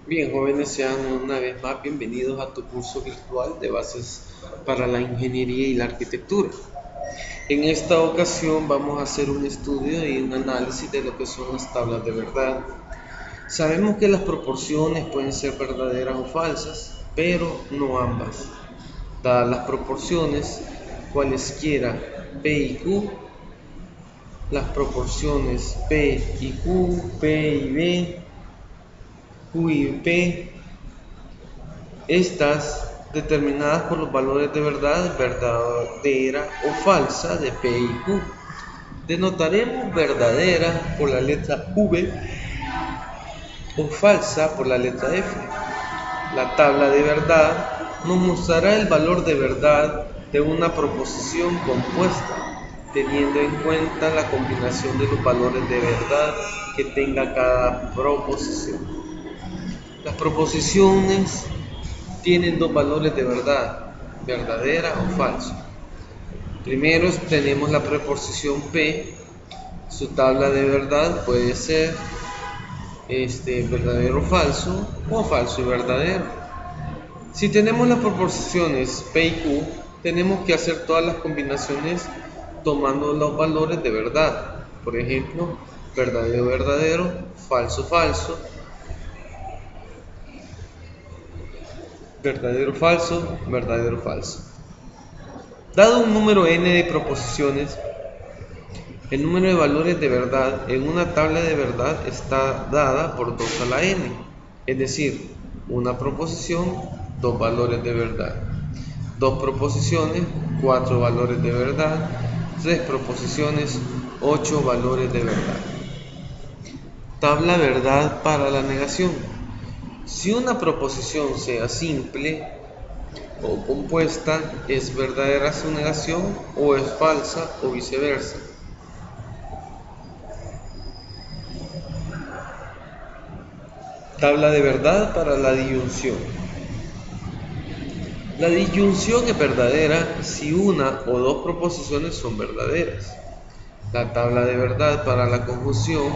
Bien, jóvenes, sean una vez más bienvenidos a tu curso virtual de bases para la ingeniería y la arquitectura. En esta ocasión vamos a hacer un estudio y un análisis de lo que son las tablas de verdad. Sabemos que las proporciones pueden ser verdaderas o falsas, pero no ambas. Dadas las proporciones, cualesquiera P y Q, las proporciones P y Q, P y B, Q y P, estas determinadas por los valores de verdad, verdadera o falsa de P y Q. Denotaremos verdadera por la letra V o falsa por la letra F. La tabla de verdad nos mostrará el valor de verdad de una proposición compuesta, teniendo en cuenta la combinación de los valores de verdad que tenga cada proposición. Las proposiciones tienen dos valores de verdad, verdadera o falso. Primero tenemos la preposición P, su tabla de verdad puede ser verdadero o falso o falso y verdadero. Si tenemos las proposiciones P y Q, tenemos que hacer todas las combinaciones tomando los valores de verdad. Por ejemplo, verdadero verdadero, falso falso, verdadero falso, verdadero falso. Dado un número n de proposiciones, el número de valores de verdad en una tabla de verdad está dada por 2 a la n, es decir, una proposición, 2 valores de verdad. 2 proposiciones, 4 valores de verdad. 3 proposiciones, 8 valores de verdad. Tabla verdad para la negación. Si una proposición sea simple o compuesta, es verdadera su negación o es falsa o viceversa. Tabla de verdad para la disyunción. La disyunción es verdadera si una o dos proposiciones son verdaderas. La tabla de verdad para la conjunción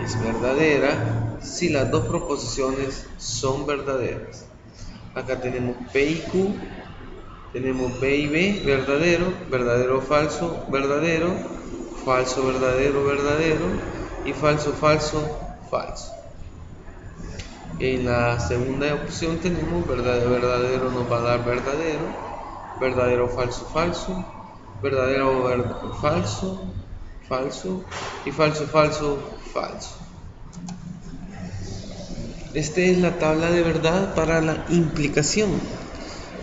es verdadera si las dos proposiciones son verdaderas. Acá tenemos P y Q, tenemos B y B, verdadero, verdadero falso, verdadero, falso verdadero, verdadero y falso falso, falso. En la segunda opción tenemos verdadero verdadero nos va a dar verdadero, verdadero falso falso, verdadero falso, falso y falso falso, falso. Esta es la tabla de verdad para la implicación.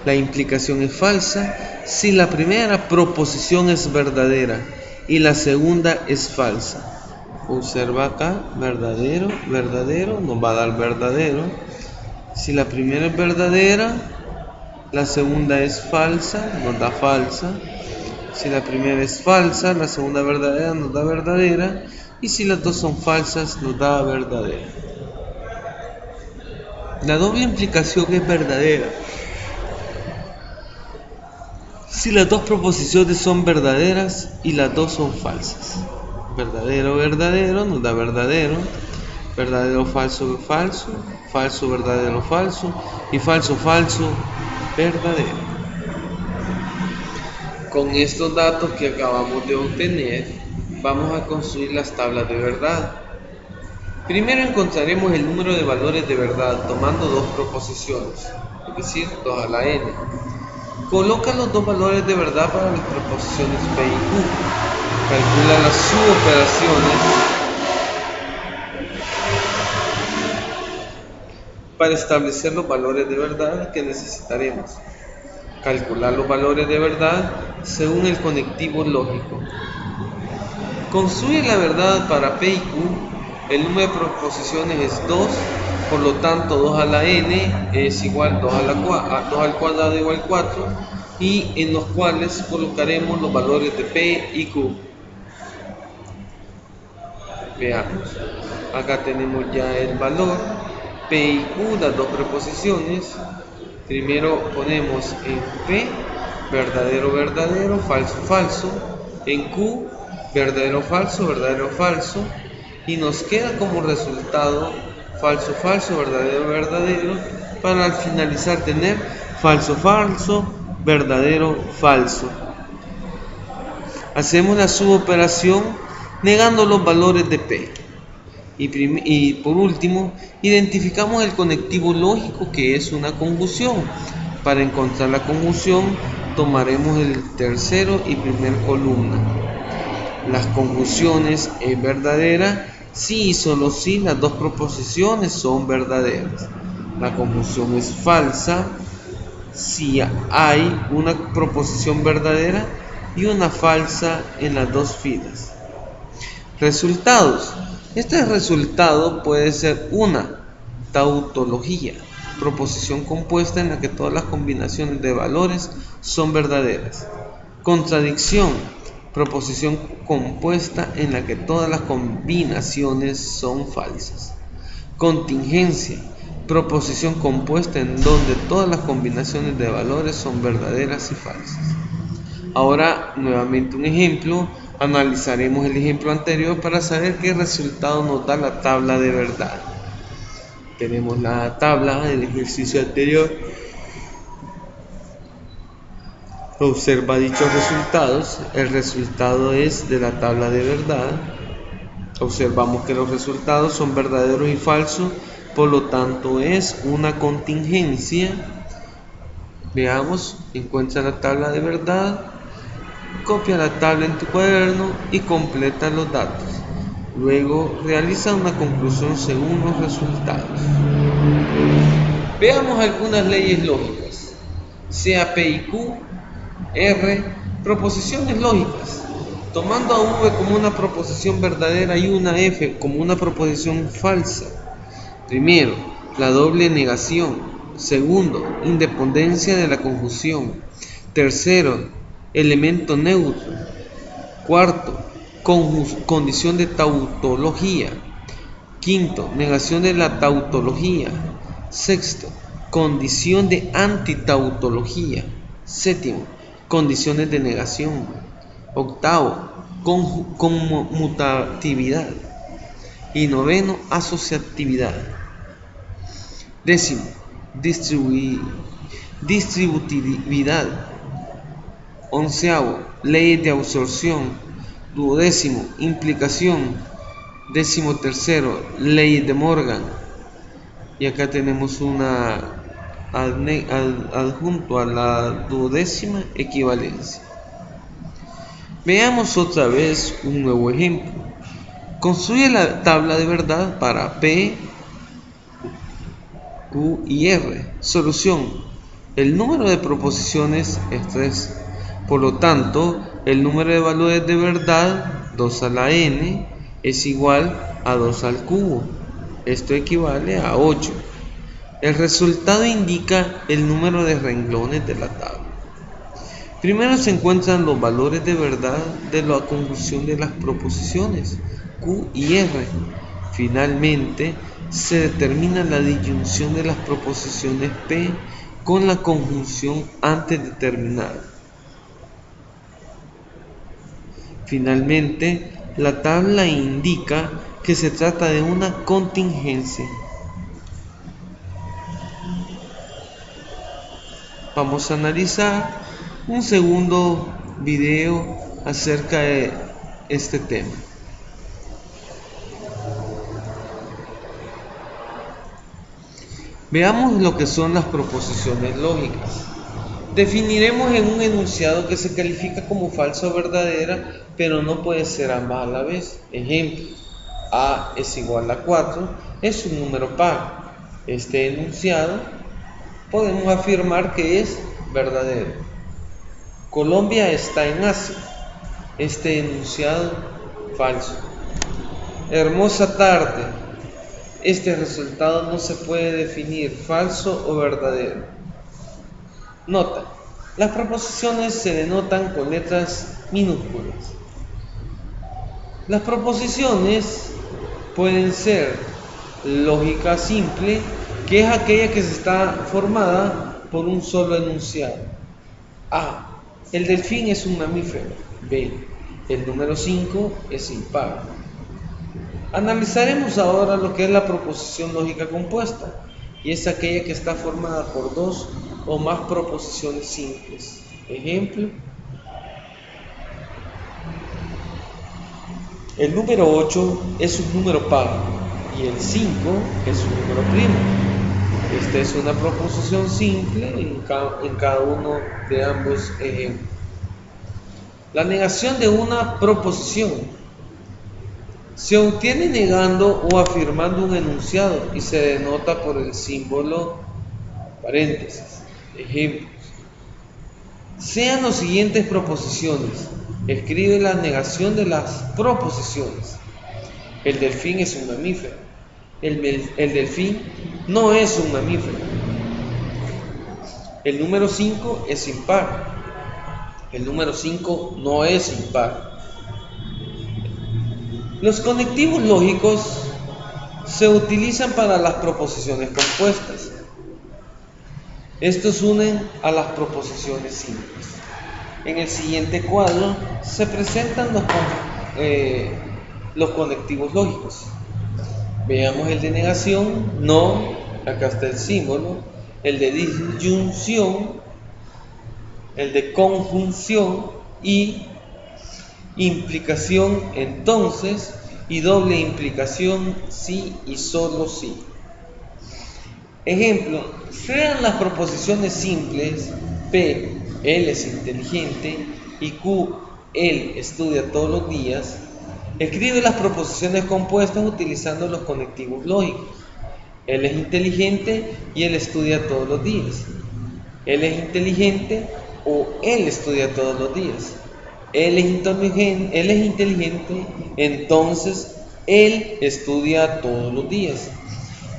La implicación es falsa si la primera proposición es verdadera y la segunda es falsa. Observa acá, verdadero, verdadero, nos va a dar verdadero. Si la primera es verdadera, la segunda es falsa, nos da falsa. Si la primera es falsa, la segunda verdadera nos da verdadera. Y si las dos son falsas, nos da verdadera. La doble implicación es verdadera si las dos proposiciones son verdaderas y las dos son falsas. Verdadero, verdadero, nos da verdadero. Verdadero, falso, falso. Falso, verdadero, falso. Y falso, falso, verdadero. Con estos datos que acabamos de obtener, vamos a construir las tablas de verdad. Primero encontraremos el número de valores de verdad tomando dos proposiciones, es decir, 2 a la n. Coloca los dos valores de verdad para las proposiciones P y Q. Calcula las suboperaciones para establecer los valores de verdad que necesitaremos. Calcular los valores de verdad según el conectivo lógico. Construye la verdad para P y Q. El número de proposiciones es 2, por lo tanto 2 a la n es igual 2 al cuadrado igual 4, y en los cuales colocaremos los valores de P y Q. Veamos, acá tenemos ya el valor P y Q, las dos preposiciones. Primero ponemos en P verdadero verdadero, falso falso, en Q verdadero falso, verdadero falso, y nos queda como resultado falso, falso, verdadero, verdadero, para al finalizar tener falso, falso, verdadero, falso. Hacemos la suboperación negando los valores de P. Y por último, identificamos el conectivo lógico, que es una conjunción. Para encontrar la conjunción, tomaremos el tercero y primer columna. Las conjunciones es verdadera si y solo si las dos proposiciones son verdaderas. La conjunción es falsa si hay una proposición verdadera y una falsa en las dos filas. Resultados. Este resultado puede ser una tautología, proposición compuesta en la que todas las combinaciones de valores son verdaderas. Contradicción, proposición compuesta en la que todas las combinaciones son falsas. Contingencia, proposición compuesta en donde todas las combinaciones de valores son verdaderas y falsas. Ahora, nuevamente un ejemplo. Analizaremos el ejemplo anterior para saber qué resultado nos da la tabla de verdad. Tenemos la tabla del ejercicio anterior. Observa dichos resultados. El resultado es de la tabla de verdad. Observamos que los resultados son verdaderos y falsos, por lo tanto es una contingencia. Veamos, encuentra la tabla de verdad. Copia la tabla en tu cuaderno y completa los datos. Luego realiza una conclusión según los resultados. Veamos algunas leyes lógicas. Sea P y Q, R, proposiciones lógicas. Tomando a V como una proposición verdadera y una F como una proposición falsa. Primero, la doble negación. Segundo, independencia de la conjunción. Tercero, elemento neutro. Cuarto, condición de tautología. Quinto, negación de la tautología. Sexto, condición de antitautología. Séptimo, condiciones de negación. Octavo, conmutatividad. Y noveno, asociatividad. Décimo, distributividad. Onceavo, ley de absorción. Duodécimo, implicación. Décimo tercero, ley de Morgan. Y acá tenemos una adjunto a la duodécima equivalencia. Veamos otra vez un nuevo ejemplo. Construye la tabla de verdad para P, Q y R. Solución. El número de proposiciones es 3. Por lo tanto, el número de valores de verdad, 2 a la n, es igual a 2 al cubo. Esto equivale a 8. El resultado indica el número de renglones de la tabla. Primero se encuentran los valores de verdad de la conjunción de las proposiciones Q y R. Finalmente, se determina la disyunción de las proposiciones P con la conjunción antes determinada. Finalmente, la tabla indica que se trata de una contingencia. Vamos a analizar un segundo video acerca de este tema. Veamos lo que son las proposiciones lógicas. Definiremos en un enunciado que se califica como falsa o verdadera, pero no puede ser ambas a la vez. Ejemplo, A es igual a 4 es un número par. Este enunciado podemos afirmar que es verdadero. Colombia está en Asia. Este enunciado falso. Hermosa tarde. Este resultado no se puede definir falso o verdadero. Nota: las proposiciones se denotan con letras minúsculas. Las proposiciones pueden ser lógica simple, que es aquella que se está formada por un solo enunciado. A. El delfín es un mamífero. B. El número 5 es impar. Analizaremos ahora lo que es la proposición lógica compuesta, y es aquella que está formada por dos o más proposiciones simples. Ejemplo, el número 8 es un número par y el 5 es un número primo. Esta es una proposición simple en cada uno de ambos ejemplos. La negación de una proposición se obtiene negando o afirmando un enunciado y se denota por el símbolo paréntesis. Ejemplos: sean las siguientes proposiciones. Escribe la negación de las proposiciones. El delfín es un mamífero. El delfín no es un mamífero. El número 5 es impar. El número 5 no es impar. Los conectivos lógicos se utilizan para las proposiciones compuestas. Estos unen a las proposiciones simples. En el siguiente cuadro se presentan los conectivos lógicos. Veamos el de negación, no, acá está el símbolo, el de disyunción, el de conjunción y implicación entonces, y doble implicación sí y solo sí. Ejemplo: sean las proposiciones simples P, él es inteligente, y Q, él estudia todos los días. Escribe las proposiciones compuestas utilizando los conectivos lógicos. Él es inteligente y él estudia todos los días. Él es inteligente o él estudia todos los días. Él es inteligente, entonces él estudia todos los días.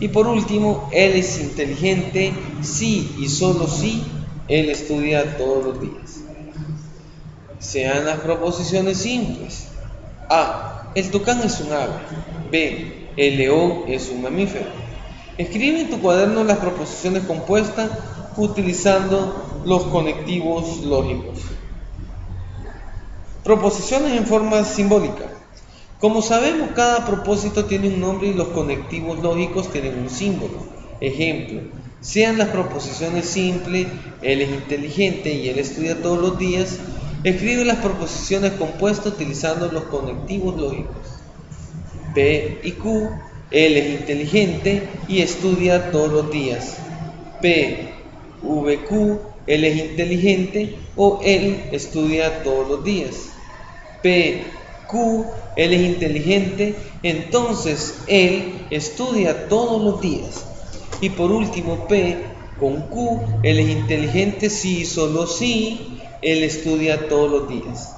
Y por último, él es inteligente si y solo si él estudia todos los días. Sean las proposiciones simples. A. El tucán es un ave. B. El león es un mamífero. Escribe en tu cuaderno las proposiciones compuestas utilizando los conectivos lógicos. Proposiciones en forma simbólica. Como sabemos, cada propósito tiene un nombre y los conectivos lógicos tienen un símbolo. Ejemplo: sean las proposiciones simples, él es inteligente y él estudia todos los días. Escribe las proposiciones compuestas utilizando los conectivos lógicos. P y Q, él es inteligente y estudia todos los días. P, V, Q, él es inteligente o él estudia todos los días. P, Q, él es inteligente, entonces él estudia todos los días. Y por último, P con Q, él es inteligente si y solo si él estudia todos los días.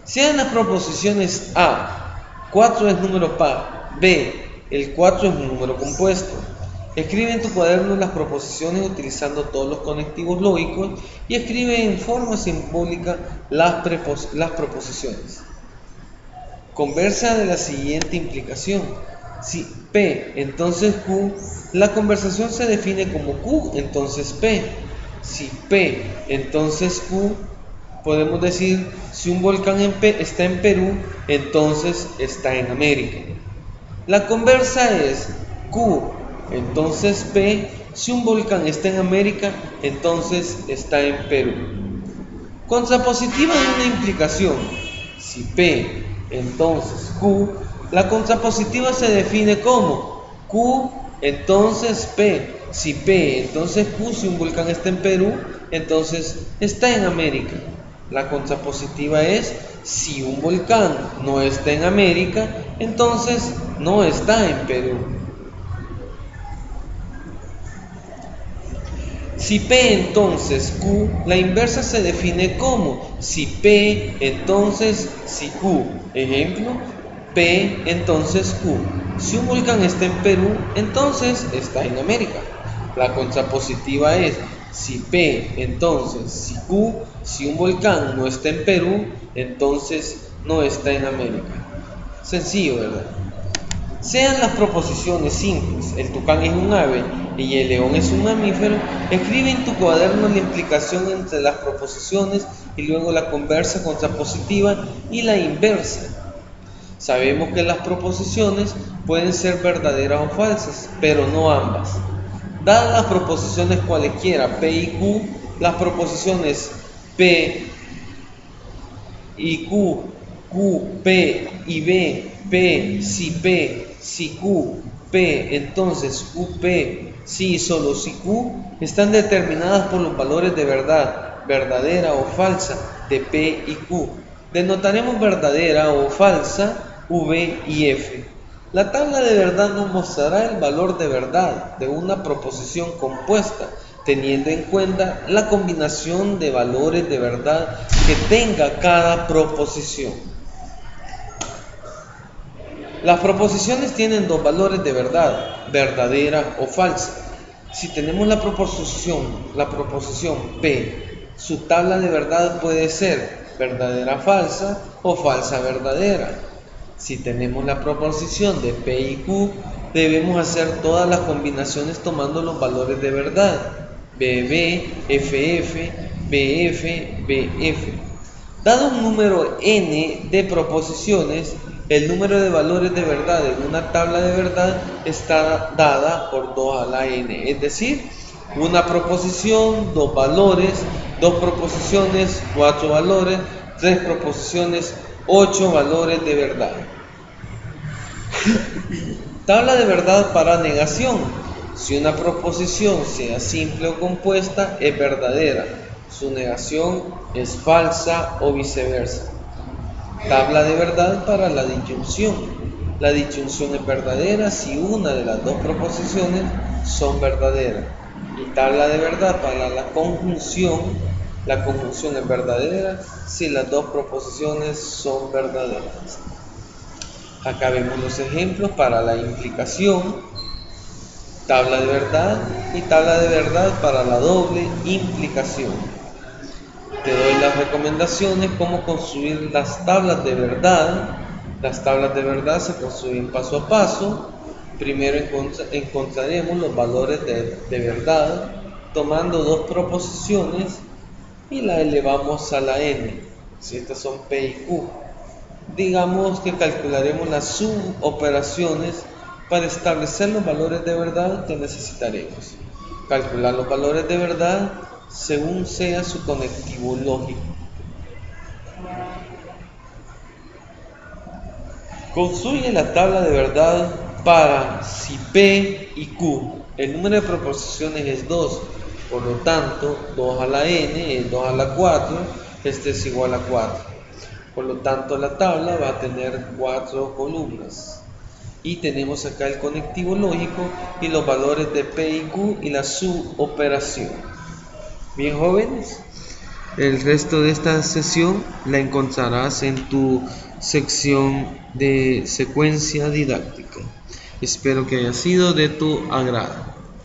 Sean las proposiciones A, 4 es número par, B, el 4 es un número compuesto. Escribe en tu cuaderno las proposiciones utilizando todos los conectivos lógicos y escribe en forma simbólica las proposiciones. Conversa de la siguiente implicación. Si P, entonces Q, la conversación se define como Q, entonces P. Si P, entonces Q, podemos decir: si un volcán está en Perú, entonces está en América. La conversa es Q, entonces P, si un volcán está en América, entonces está en Perú. Contrapositiva de una implicación. Si P, entonces Q, la contrapositiva se define como Q, entonces P. Si P, entonces Q, si un volcán está en Perú, entonces está en América. La contrapositiva es: si un volcán no está en América, entonces no está en Perú. Si P, entonces Q, la inversa se define como si P, entonces si Q. Ejemplo: P, entonces Q. Si un volcán está en Perú, entonces está en América. La contrapositiva es: si P, entonces si Q. Si un volcán no está en Perú, entonces no está en América. Sencillo, ¿verdad? Sean las proposiciones simples, el tucán es un ave y el león es un mamífero. Escribe en tu cuaderno la implicación entre las proposiciones y luego la conversa contrapositiva y la inversa. Sabemos que las proposiciones pueden ser verdaderas o falsas, pero no ambas. Dadas las proposiciones cualesquiera P y Q, las proposiciones P y Q, Q, P y B, P, si Q, P, entonces QP, si y solo si Q, están determinadas por los valores de verdad, verdadera o falsa de P y Q. Denotaremos verdadera o falsa V y F. La tabla de verdad nos mostrará el valor de verdad de una proposición compuesta, teniendo en cuenta la combinación de valores de verdad que tenga cada proposición. Las proposiciones tienen dos valores de verdad, verdadera o falsa. Si tenemos la proposición P, su tabla de verdad puede ser verdadera falsa o falsa verdadera. Si tenemos la proposición de P y Q, debemos hacer todas las combinaciones tomando los valores de verdad, BB, FF, BF, BF. Dado un número n de proposiciones, el número de valores de verdad en una tabla de verdad está dada por 2 a la n, es decir, una proposición, 2 valores, 2 proposiciones, 4 valores, 3 proposiciones, 8 valores de verdad. Tabla de verdad para negación. Si una proposición, sea simple o compuesta, es verdadera, su negación es falsa o viceversa. Tabla de verdad para la disyunción. La disyunción es verdadera si una de las dos proposiciones son verdaderas. Y tabla de verdad para la conjunción. La conjunción es verdadera si las dos proposiciones son verdaderas. Acá vemos los ejemplos para la implicación, tabla de verdad y tabla de verdad para la doble implicación. Te doy las recomendaciones cómo construir las tablas de verdad. Las tablas de verdad se construyen paso a paso. Primero encontraremos los valores de verdad tomando dos proposiciones y la elevamos a la n. Si estas son P y Q, digamos que calcularemos las suboperaciones para establecer los valores de verdad que necesitaremos. Calcular los valores de verdad según sea su conectivo lógico. Construye la tabla de verdad para si P y Q, el número de proposiciones es 2, por lo tanto 2 a la n es 2 a la 4, este es igual a 4. Por lo tanto la tabla va a tener 4 columnas. Y tenemos acá el conectivo lógico y los valores de P y Q y la suboperación. Bien, jóvenes, el resto de esta sesión la encontrarás en tu sección de secuencia didáctica. Espero que haya sido de tu agrado.